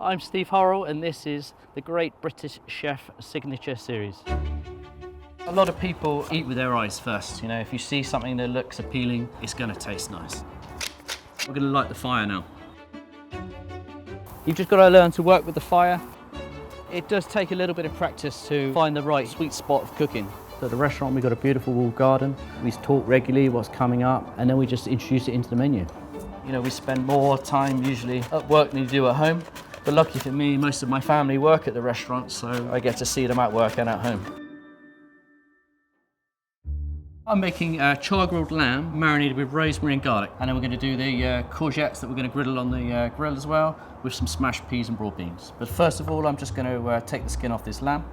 I'm Steve Horrell and this is the Great British Chef Signature Series. A lot of people eat with their eyes first. You know, if you see something that looks appealing, it's going to taste nice. We're going to light the fire now. You've just got to learn to work with the fire. It does take a little bit of practice to find the right sweet spot of cooking. So at the restaurant, we've got a beautiful walled garden. We talk regularly what's coming up, and then we just introduce it into the menu. You know, we spend more time usually at work than you do at home. But lucky for me, most of my family work at the restaurant, so I get to see them at work and at home. I'm making char-grilled lamb marinated with rosemary and garlic. And then we're going to do the courgettes that we're going to griddle on the grill as well, with some smashed peas and broad beans. But first of all, I'm just going to take the skin off this lamb.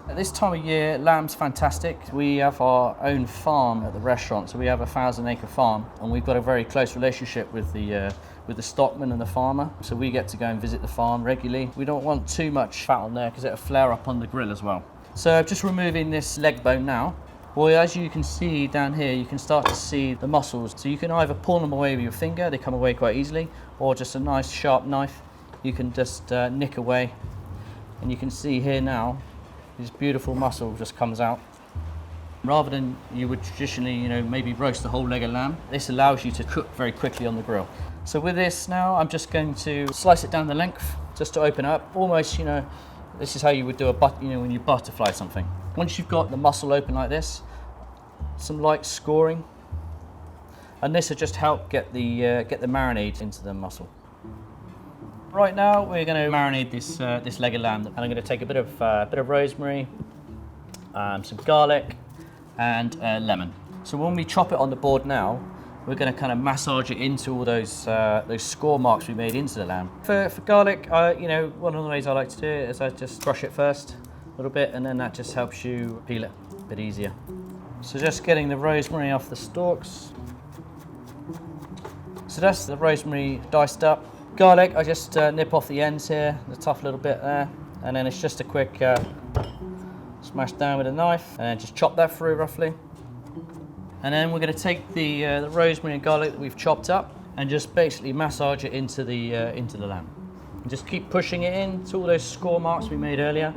At this time of year, lamb's fantastic. We have our own farm at the restaurant, so we have a 1,000-acre farm, and we've got a very close relationship with the stockman and the farmer. So we get to go and visit the farm regularly. We don't want too much fat on there because it'll flare up on the grill as well. So just removing this leg bone now. Well, as you can see down here, you can start to see the muscles. So you can either pull them away with your finger, they come away quite easily, or just a nice sharp knife, you can just nick away. And you can see here now, this beautiful muscle just comes out. Rather than you would traditionally, you know, maybe roast the whole leg of lamb, this allows you to cook very quickly on the grill. So with this now, I'm just going to slice it down the length, just to open up. Almost, you know, this is how you would do when you butterfly something. Once you've got the muscle open like this, some light scoring, and this will just help get the marinade into the muscle. Right now we're going to marinate this leg of lamb, and I'm going to take a bit of rosemary, some garlic, and lemon. So when we chop it on the board now, we're going to kind of massage it into all those score marks we made into the lamb. For garlic, you know, one of the ways I like to do it is I just brush it first a little bit, and then that just helps you peel it a bit easier. So just getting the rosemary off the stalks. So that's the rosemary diced up. Garlic, I just nip off the ends here, the tough little bit there, and then it's just a quick smash down with a knife, and then just chop that through roughly. And then we're going to take the rosemary and garlic that we've chopped up and just basically massage it into the lamb. And just keep pushing it in to all those score marks we made earlier.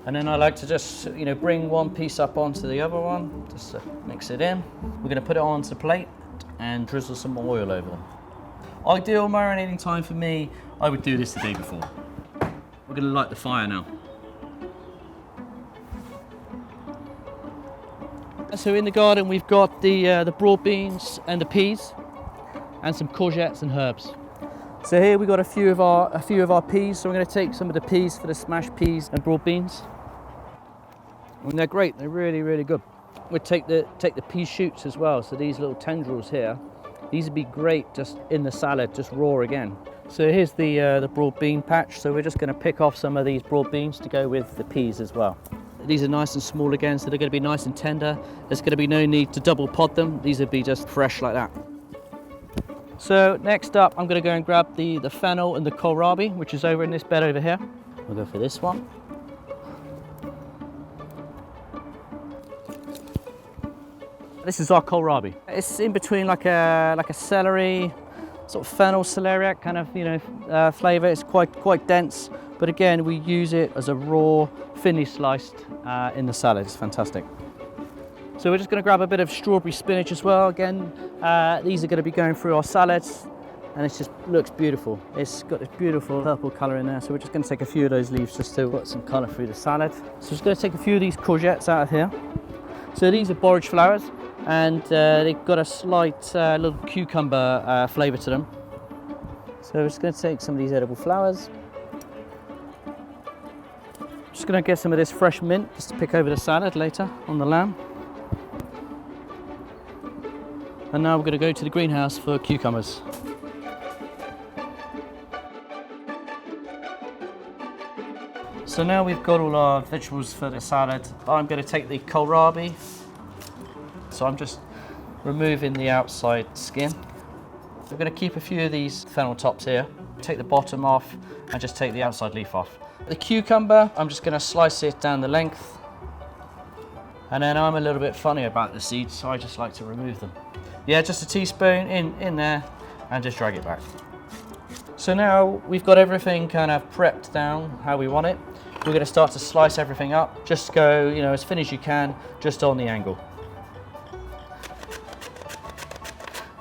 And then I like to just, you know, bring one piece up onto the other one, just to mix it in. We're going to put it onto the plate and drizzle some oil over them. Ideal marinating time for me, I would do this the day before. We're going to light the fire now. So in the garden we've got the broad beans and the peas, and some courgettes and herbs. So here we've got a few of our peas. So we're going to take some of the peas for the smashed peas and broad beans. And they're great. They're really, really good. We'll take the pea shoots as well. So these little tendrils here, these would be great just in the salad, just raw again. So here's the broad bean patch. So we're just going to pick off some of these broad beans to go with the peas as well. These are nice and small again, so they're going to be nice and tender. There's going to be no need to double pod them. These would be just fresh like that. So next up, I'm going to go and grab the fennel and the kohlrabi, which is over in this bed over here. We'll go for this one. This is our kohlrabi. It's in between like a celery, sort of fennel celeriac kind of, you know, flavour. It's quite dense, but again we use it as a raw, thinly sliced in the salad. It's fantastic. So we're just going to grab a bit of strawberry spinach as well. Again, these are going to be going through our salads, and it just looks beautiful. It's got this beautiful purple colour in there, so we're just going to take a few of those leaves just to put some colour through the salad. So just going to take a few of these courgettes out of here. So these are borage flowers, and they've got a slight little cucumber flavour to them. So we're just going to take some of these edible flowers. Just going to get some of this fresh mint just to pick over the salad later on the lamb. And now we're going to go to the greenhouse for cucumbers. So now we've got all our vegetables for the salad. I'm going to take the kohlrabi. So I'm just removing the outside skin. We're going to keep a few of these fennel tops here. Take the bottom off and just take the outside leaf off. The cucumber, I'm just going to slice it down the length. And then I'm a little bit funny about the seeds, so I just like to remove them. Yeah, just a teaspoon in there and just drag it back. So now we've got everything kind of prepped down how we want it. We're going to start to slice everything up. Just go, you know, as thin as you can, just on the angle.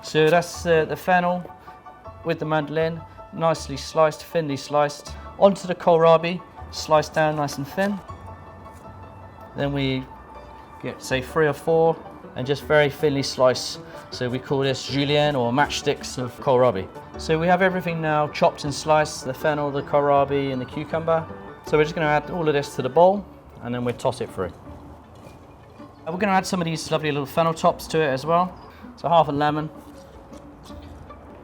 So that's the fennel with the mandolin, nicely sliced, thinly sliced. Onto the kohlrabi, sliced down nice and thin. Then we get, say, 3 or 4, and just very thinly slice. So we call this julienne or matchsticks of kohlrabi. So we have everything now chopped and sliced, the fennel, the kohlrabi and the cucumber. So we're just going to add all of this to the bowl and then we'll toss it through. We're going to add some of these lovely little fennel tops to it as well. So half a lemon,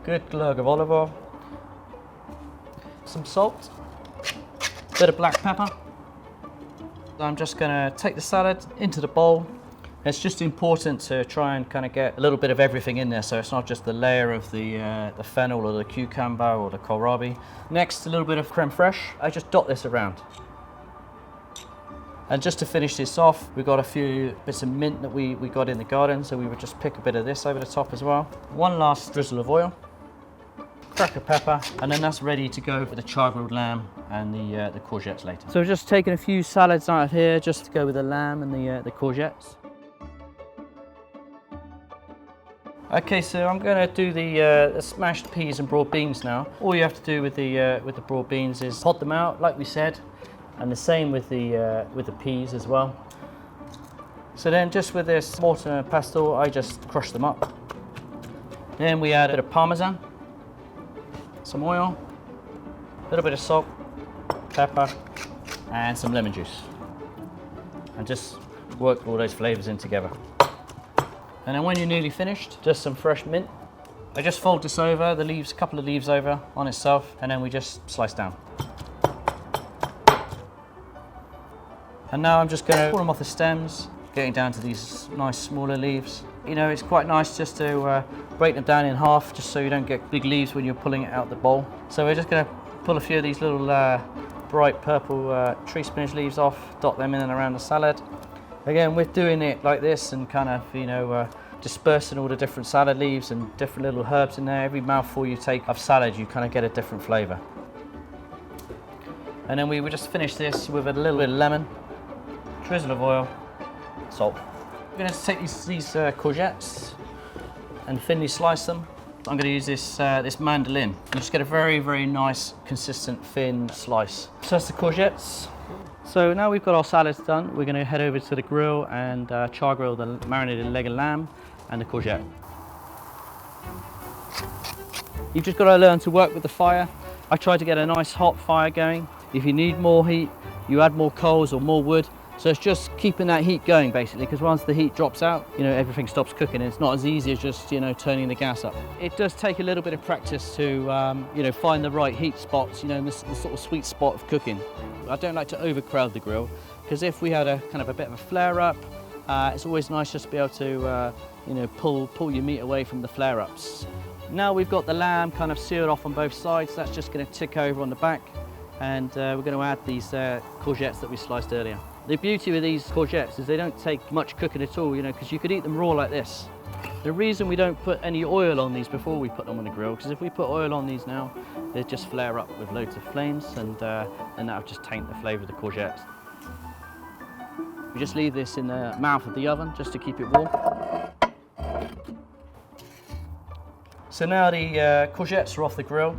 good glug of olive oil, some salt, bit of black pepper. I'm just going to take the salad into the bowl. It's just important to try and kind of get a little bit of everything in there, so it's not just the layer of the fennel or the cucumber or the kohlrabi. Next, a little bit of creme fraiche. I just dot this around. And just to finish this off, we've got a few bits of mint that we got in the garden, so we would just pick a bit of this over the top as well. One last drizzle of oil, crack of pepper, and then that's ready to go for the char-grilled lamb and the courgettes later. So we're just taking a few salads out of here just to go with the lamb and the courgettes. Okay, so I'm going to do the smashed peas and broad beans now. All you have to do with the broad beans is pot them out, like we said, and the same with the peas as well. So then, just with this mortar and pestle, I just crush them up. Then we add a bit of parmesan, some oil, a little bit of salt, pepper, and some lemon juice, and just work all those flavors in together. And then when you're nearly finished, just some fresh mint. I just fold this over, the leaves, a couple of leaves over on itself, and then we just slice down. And now I'm just going to pull them off the stems, getting down to these nice smaller leaves. You know, it's quite nice just to break them down in half, just so you don't get big leaves when you're pulling it out the bowl. So we're just going to pull a few of these little bright purple tree spinach leaves off, dot them in and around the salad. Again, we're doing it like this and kind of, you know, dispersing all the different salad leaves and different little herbs in there. Every mouthful you take of salad, you kind of get a different flavour. And then we would just finish this with a little bit of lemon, drizzle of oil, salt. We're going to take these courgettes and thinly slice them. I'm going to use this mandolin. You just get a very, very nice, consistent, thin slice. So that's the courgettes. So now we've got our salads done, we're going to head over to the grill and char grill the marinated leg of lamb and the courgette. You've just got to learn to work with the fire. I try to get a nice hot fire going. If you need more heat, you add more coals or more wood. So it's just keeping that heat going basically, because once the heat drops out, you know, everything stops cooking. And it's not as easy as just, you know, turning the gas up. It does take a little bit of practice to, you know, find the right heat spots, you know, the sort of sweet spot of cooking. I don't like to overcrowd the grill, because if we had a kind of a bit of a flare up, it's always nice just to be able to, you know, pull your meat away from the flare ups. Now we've got the lamb kind of seared off on both sides, that's just going to tick over on the back, and we're going to add these courgettes that we sliced earlier. The beauty with these courgettes is they don't take much cooking at all, you know, because you could eat them raw like this. The reason we don't put any oil on these before we put them on the grill, because if we put oil on these now, they just flare up with loads of flames, and that'll just taint the flavour of the courgettes. We just leave this in the mouth of the oven just to keep it warm. So now the courgettes are off the grill.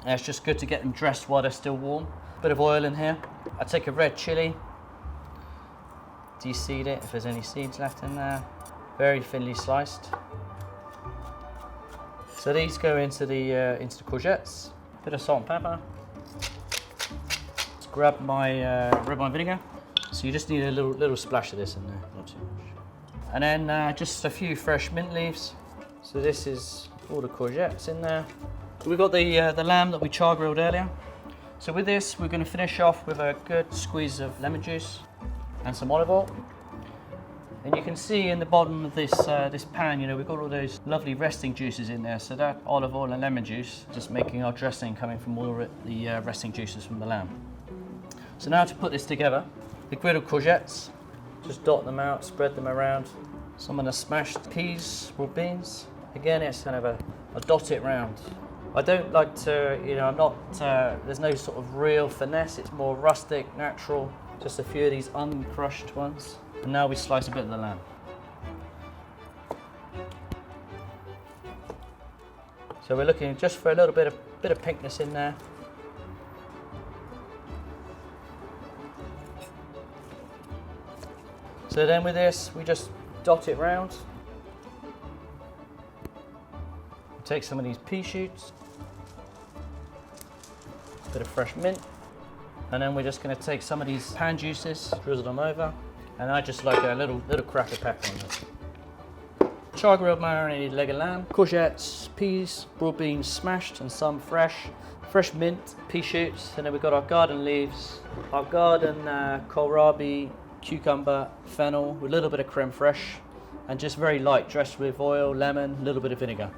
And it's just good to get them dressed while they're still warm. Bit of oil in here. I take a red chilli, de-seed it if there's any seeds left in there. Very thinly sliced. So these go into the courgettes. Bit of salt and pepper. Let's grab my red wine vinegar. So you just need a little splash of this in there, not too much. And then just a few fresh mint leaves. So this is all the courgettes in there. We've got the lamb that we char grilled earlier. So with this, we're going to finish off with a good squeeze of lemon juice and some olive oil. And you can see in the bottom of this pan, you know, we've got all those lovely resting juices in there. So that olive oil and lemon juice, just making our dressing coming from all the resting juices from the lamb. So now to put this together, the griddled courgettes, just dot them out, spread them around. Some of the smashed peas or beans. Again, it's kind of a dot it round. I don't like to, I'm not, there's no sort of real finesse, it's more rustic, natural. Just a few of these uncrushed ones. And now we slice a bit of the lamb. So we're looking just for a little bit of pinkness in there. So then with this, we just dot it round. Take some of these pea shoots, a bit of fresh mint, and then we're just going to take some of these pan juices, drizzle them over, and I just like a little cracker pepper on them. Char grilled marinated leg of lamb, courgettes, peas, broad beans smashed, and some fresh mint, pea shoots, and then we've got our garden leaves, our garden kohlrabi cucumber, fennel, with a little bit of creme fraiche, and just very light, dressed with oil, lemon, a little bit of vinegar.